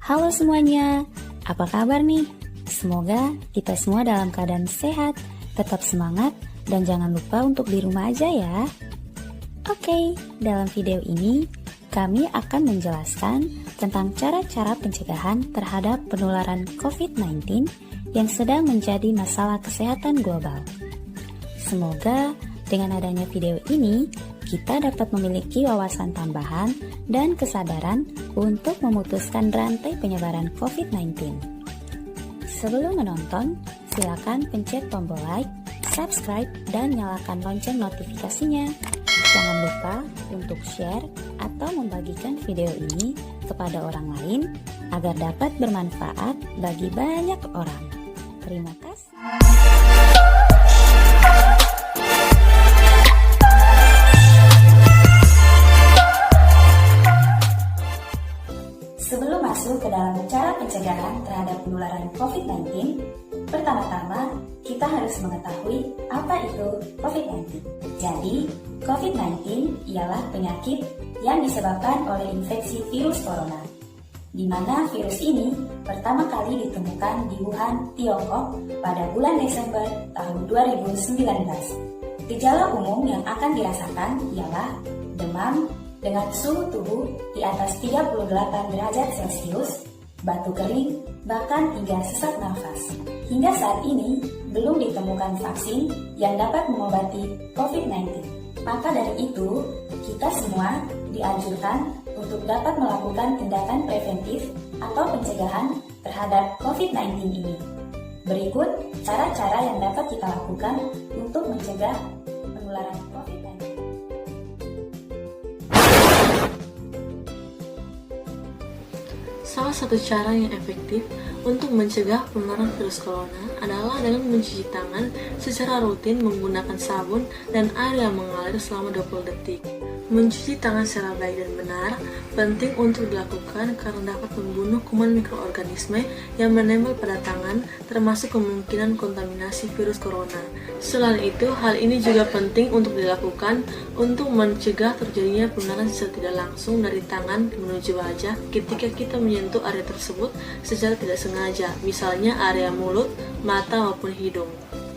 Halo semuanya, apa kabar nih? Semoga kita semua dalam keadaan sehat, tetap semangat, dan jangan lupa untuk di rumah aja ya. Oke, dalam video ini kami akan menjelaskan tentang cara-cara pencegahan terhadap penularan COVID-19 yang sedang menjadi masalah kesehatan global. Semoga dengan adanya video ini, kita dapat memiliki wawasan tambahan dan kesadaran untuk memutuskan rantai penyebaran COVID-19. Sebelum menonton, silakan pencet tombol like, subscribe, dan nyalakan lonceng notifikasinya. Jangan lupa untuk share atau membagikan video ini kepada orang lain agar dapat bermanfaat bagi banyak orang. Terima kasih. Sebelum masuk ke dalam cara pencegahan terhadap penularan COVID-19, pertama-tama kita harus mengetahui apa itu COVID-19. Jadi, COVID-19 ialah penyakit yang disebabkan oleh infeksi virus corona, di mana virus ini pertama kali ditemukan di Wuhan, Tiongkok pada bulan Desember tahun 2019. Gejala umum yang akan dirasakan ialah demam dengan suhu tubuh di atas 38 derajat Celcius, batuk kering, bahkan hingga sesak nafas. Hingga saat ini, belum ditemukan vaksin yang dapat mengobati COVID-19. Maka dari itu, kita semua dianjurkan untuk dapat melakukan tindakan preventif atau pencegahan terhadap COVID-19 ini. Berikut cara-cara yang dapat kita lakukan untuk mencegah penularan COVID-19. Salah satu cara yang efektif untuk mencegah penularan virus corona adalah dengan mencuci tangan secara rutin menggunakan sabun dan air yang mengalir selama 20 detik. Mencuci tangan secara baik dan benar penting untuk dilakukan karena dapat membunuh kuman mikroorganisme yang menempel pada tangan, termasuk kemungkinan kontaminasi virus corona. Selain itu, hal ini juga penting untuk dilakukan untuk mencegah terjadinya penularan secara tidak langsung dari tangan menuju wajah ketika kita menyentuh area tersebut secara tidak sengaja, misalnya area mulut, mata maupun hidung.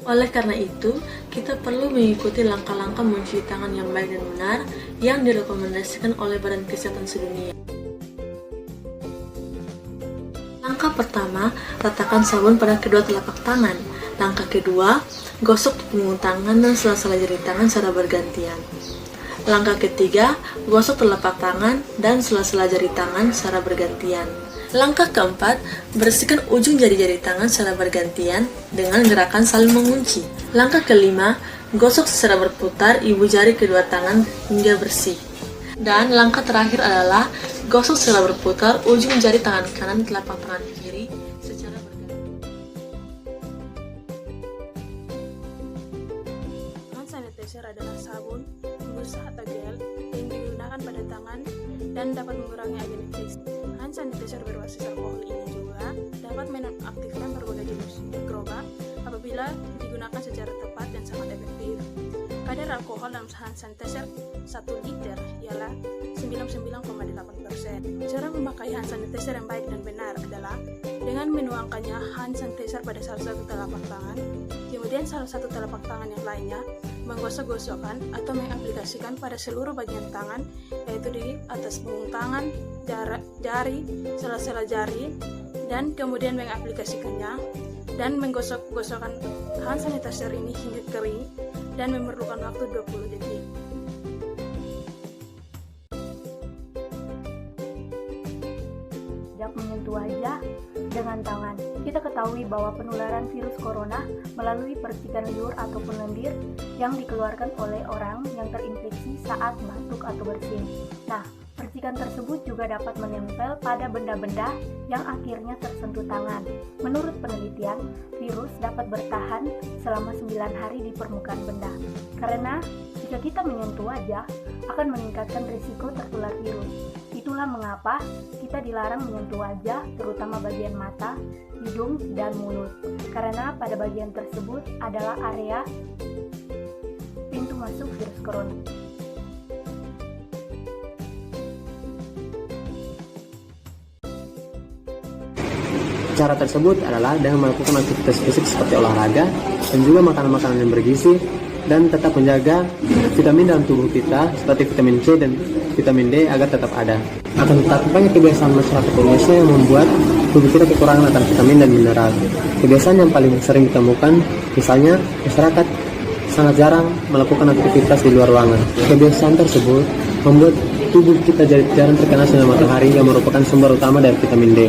Oleh karena itu, kita perlu mengikuti langkah-langkah mencuci tangan yang baik dan benar yang direkomendasikan oleh Badan Kesehatan Sedunia. Langkah pertama, letakkan sabun pada kedua telapak tangan. Langkah kedua, gosok punggung tangan dan sela-sela jari tangan secara bergantian. Langkah ketiga, gosok telapak tangan dan sela-sela jari tangan secara bergantian. Langkah keempat, bersihkan ujung jari-jari tangan secara bergantian dengan gerakan saling mengunci. Langkah kelima, gosok secara berputar ibu jari kedua tangan hingga bersih. Dan langkah terakhir adalah gosok secara berputar ujung jari tangan kanan telapak tangan kiri secara bergantian. Hand sanitizer adalah sabun, busa atau gel yang digunakan pada tangan dan dapat mengurangi agen infeksi. Hand sanitizer berbasis alkohol ini juga dapat menonaktifkan berbagai jenis mikroba apabila digunakan secara tepat dan sangat efektif. Kadar alkohol dalam hand sanitizer 1 liter ialah 99,8%. Cara memakai hand sanitizer yang baik dan benar adalah dengan menuangkannya hand sanitizer pada salah satu telapak tangan, kemudian salah satu telapak tangan yang lainnya menggosok-gosokkan atau mengaplikasikan pada seluruh bagian tangan, yaitu di atas punggung tangan, jari, sela-sela jari, dan kemudian mengaplikasikannya dan menggosok-gosokkan hand sanitizer ini hingga kering dan memerlukan waktu 20 detik. Sejak menyentuh wajah dengan tangan, kita ketahui bahwa penularan virus corona melalui percikan liur ataupun lendir yang dikeluarkan oleh orang yang terinfeksi saat batuk atau bersin. Nah, percikan tersebut juga dapat menempel pada benda-benda yang akhirnya tersentuh tangan. Menurut penelitian, virus dapat bertahan selama 9 hari di permukaan benda. Karena jika kita menyentuh wajah, akan meningkatkan risiko tertular virus. Itulah mengapa kita dilarang menyentuh wajah, terutama bagian mata, hidung, dan mulut. Karena pada bagian tersebut adalah area pintu masuk virus corona. Cara tersebut adalah dengan melakukan aktivitas fisik seperti olahraga dan juga makanan-makanan yang bergizi dan tetap menjaga vitamin dalam tubuh kita seperti vitamin C dan vitamin D agar tetap ada. Akan tetapi banyak kebiasaan masyarakat Indonesia yang membuat tubuh kita kekurangan akan vitamin dan mineral. Kebiasaan yang paling sering ditemukan misalnya masyarakat sangat jarang melakukan aktivitas di luar ruangan. Kebiasaan tersebut membuat tubuh kita jarang terkena sinar matahari yang merupakan sumber utama dari vitamin D.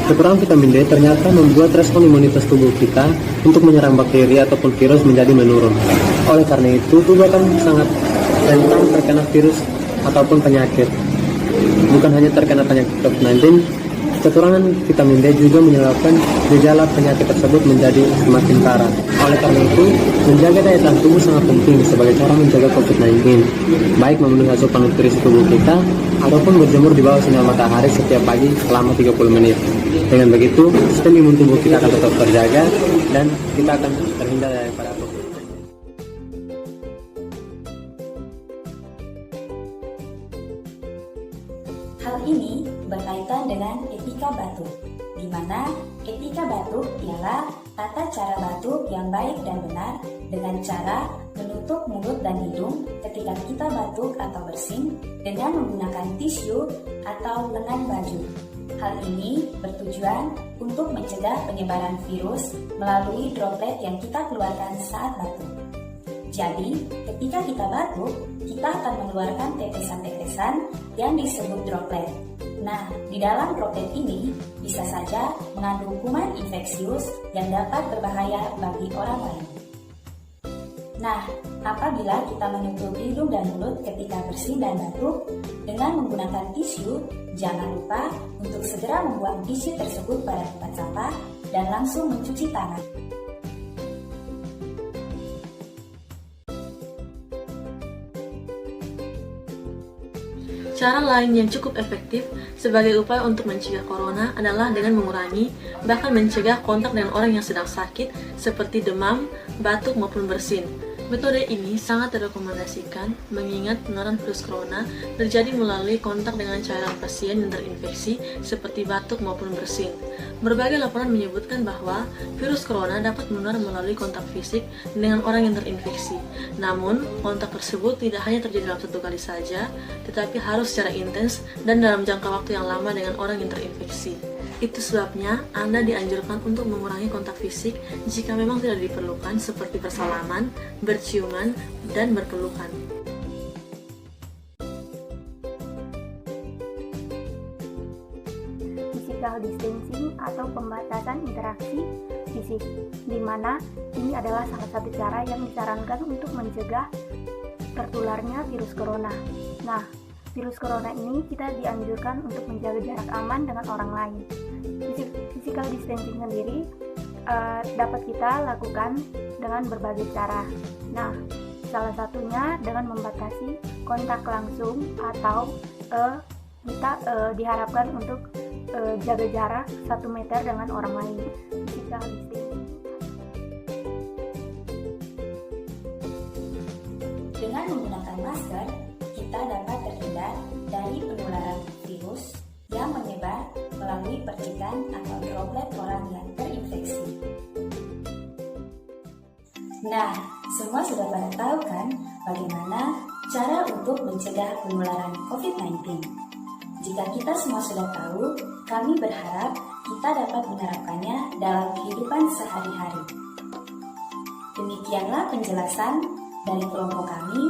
Kekurangan vitamin D ternyata membuat respon imunitas tubuh kita untuk menyerang bakteri ataupun virus menjadi menurun. Oleh karena itu, tubuh akan sangat rentan terkena virus ataupun penyakit. Bukan hanya terkena penyakit COVID-19, kekurangan vitamin D juga menyebabkan gejala penyakit tersebut menjadi semakin parah. Oleh karena itu, menjaga daya tahan tubuh sangat penting sebagai cara mencegah COVID-19, baik memenuhi asupan nutrisi tubuh kita ataupun berjemur di bawah sinar matahari setiap pagi selama 30 menit. Dengan begitu, sistem imun tubuh kita akan tetap terjaga dan kita akan terhindar daripada COVID-19. Hal ini berkaitan dengan etika batuk, di mana etika batuk ialah tata cara batuk yang baik dan benar dengan cara menutup mulut dan hidung ketika kita batuk atau bersin dengan menggunakan tisu atau lengan baju. Hal ini bertujuan untuk mencegah penyebaran virus melalui droplet yang kita keluarkan saat batuk. Jadi, ketika kita batuk, kita akan mengeluarkan tetesan-tetesan yang disebut droplet. Nah, di dalam droplet ini bisa saja mengandung kuman infeksius yang dapat berbahaya bagi orang lain. Nah, apabila kita menutup hidung dan mulut ketika bersin dan batuk dengan menggunakan tisu, jangan lupa untuk segera membuang tisu tersebut pada tempat sampah dan langsung mencuci tangan. Cara lain yang cukup efektif sebagai upaya untuk mencegah corona adalah dengan mengurangi, bahkan mencegah kontak dengan orang yang sedang sakit seperti demam, batuk maupun bersin. Metode ini sangat direkomendasikan mengingat penularan virus corona terjadi melalui kontak dengan cairan pasien yang terinfeksi seperti batuk maupun bersin. Berbagai laporan menyebutkan bahwa virus corona dapat menular melalui kontak fisik dengan orang yang terinfeksi. Namun, kontak tersebut tidak hanya terjadi dalam satu kali saja, tetapi harus secara intens dan dalam jangka waktu yang lama dengan orang yang terinfeksi. Itu sebabnya Anda dianjurkan untuk mengurangi kontak fisik jika memang tidak diperlukan seperti bersalaman, berciuman, dan berpelukan. Physical distancing atau pembatasan interaksi fisik, di mana ini adalah salah satu cara yang disarankan untuk mencegah tertularnya virus corona. Nah, virus corona ini kita dianjurkan untuk menjaga jarak aman dengan orang lain. Physical distancing sendiri dapat kita lakukan dengan berbagai cara. Nah, salah satunya dengan membatasi kontak langsung atau kita diharapkan untuk jaga jarak 1 meter dengan orang lain. Physical distancing. Dengan menggunakan masker, kita dapat terhindar dari penularan virus yang menyebar melalui percikan atau droplet orang yang terinfeksi. Nah, semua sudah pada tahu kan bagaimana cara untuk mencegah penularan COVID-19? Jika kita semua sudah tahu, kami berharap kita dapat menerapkannya dalam kehidupan sehari-hari. Demikianlah penjelasan dari kelompok kami,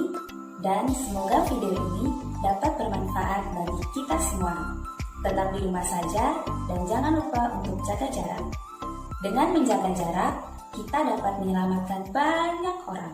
dan semoga video ini dapat bermanfaat bagi kita semua. Tetap di rumah saja dan jangan lupa untuk jaga jarak. Dengan menjaga jarak, kita dapat menyelamatkan banyak orang.